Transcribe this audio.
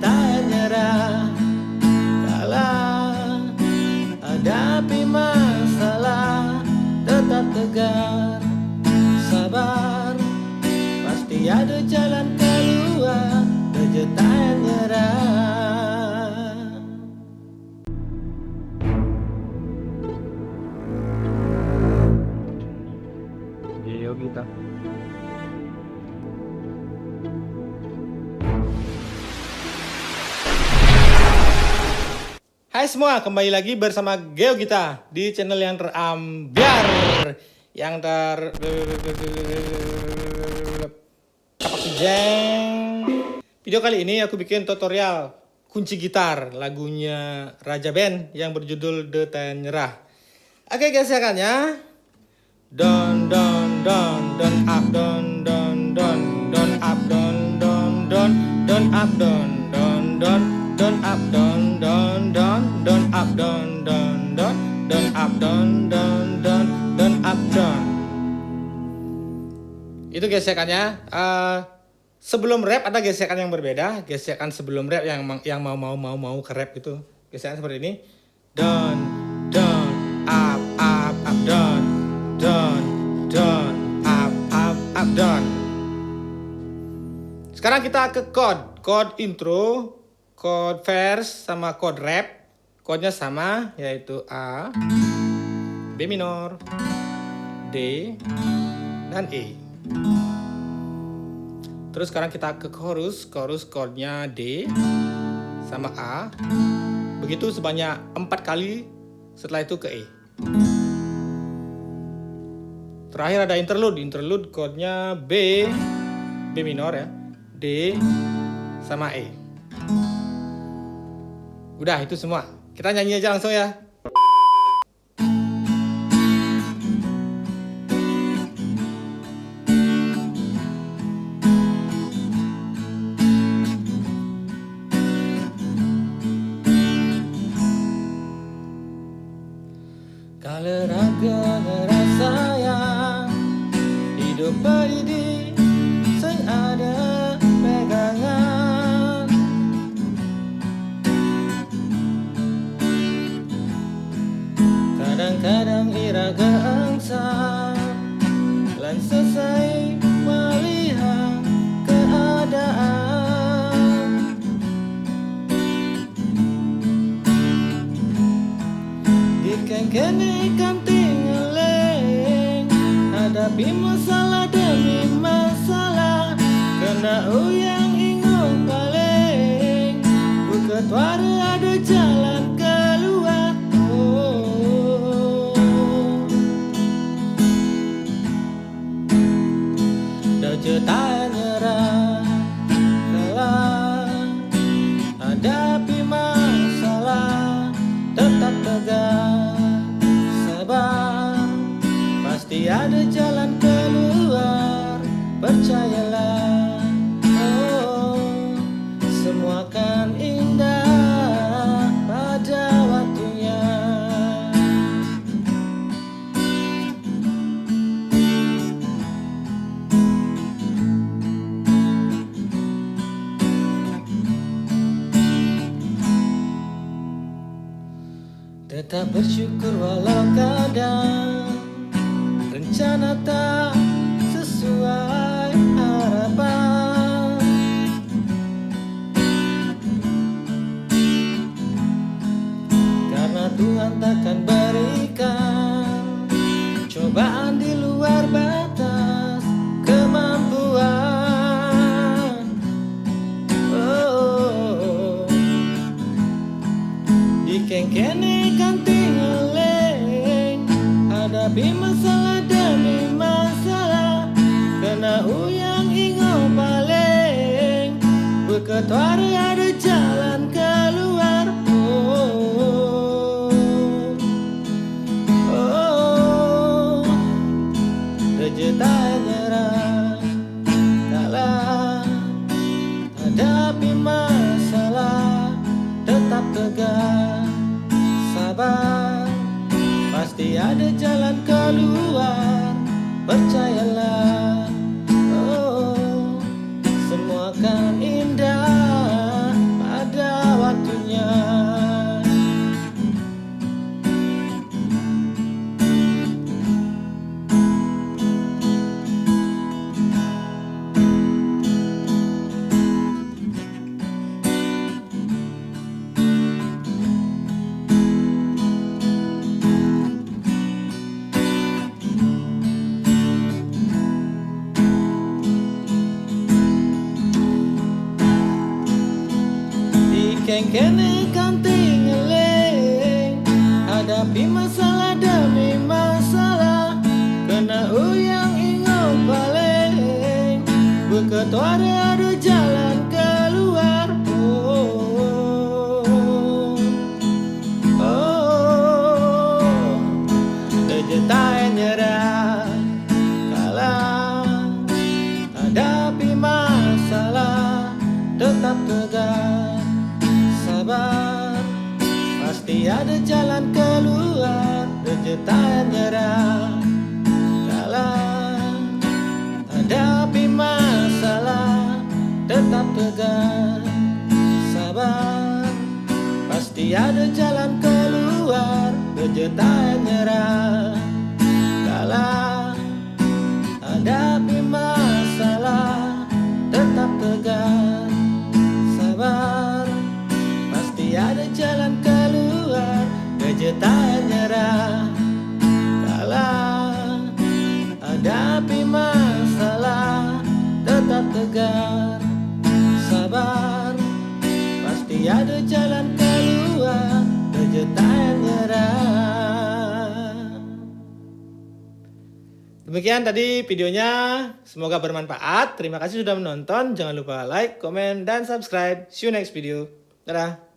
tak nyerah kala hadapi masalah, tetap tegar, sabar, pasti ada jalan keluar. Tak nyerah. Geo Gita. Hai semua, kembali lagi bersama Geo Gita di channel yang terambiar, yang jeng. Video kali ini aku bikin tutorial kunci gitar lagunya Raja Band yang berjudul The Tak Nyerah. Oke, gesekannya don don don don up don don don don up don don don don up don don don don up don don don don up don don don don up don don don don up don. Itu gesekannya. Sebelum rap ada gesekan yang berbeda. Gesekan sebelum rap yang mau ke rap itu gesekan seperti ini. Don don up don don don up don. Sekarang kita ke chord intro, chord verse sama chord rap. Chordnya sama, yaitu A, B minor, D, dan E. Terus sekarang kita ke chorus chordnya D sama A. Begitu sebanyak 4 kali, setelah itu ke E. Terakhir ada interlude chordnya B minor ya, D sama E. Udah itu semua. Kita nyanyi aja langsung ya. Kalau raga ngerasa yang hidup berdiri sing ada pegangan, kadang-kadang iraga angsa lan selesai melihat keadaan. Dikengkeni kanting eleng, hadapi masalah demi masalah, kena uyang ingung paling, buket wara ada jalan keluar. Dojo tak nyerah kalah hadapi masalah, tetap tegar, sabar, pasti ada jalan keluar. Percayalah, oh, semua akan indah pada waktunya. Tetap bersyukur walau kadang rencana tak sesuai harapan. Karena Tuhan takkan berikan cobaan di luar batas kemampuan. Oh, dikengkeni kanting eleng, hadapi masalah demi masalah, kena uyang ingo paling, buket wara ada jalan keluar. Oh, Raja tak nyerah kalah hadapi masalah, tetap tegar, sabar, pasti ada jalan keluar. Percayalah, oh, semua akan indah waktunya. Kene kanting ngeleng, hadapi masalah demi masalah, kena uyang ingau paling, beketua ada jalan keluar. Dejetai nyerah, kalah, hadapi masalah, tetap tegar, sabar, pasti ada jalan keluar. Dejetai nyerah, kalah, hadapi masalah, tetap tegar, sabar, pasti ada jalan keluar. Dejetai nyerah, kalah, hadapi masalah, tetap tegar, sabar, pasti ada jalan keluar. Dejetai nyerah, kalah, hadapi masalah, tetap tegar, sabar, pasti ada jalan keluar. Dejetai nyerah. Demikian tadi videonya, semoga bermanfaat. Terima kasih sudah menonton. Jangan lupa like, komen, dan subscribe. See you next video. Dadah.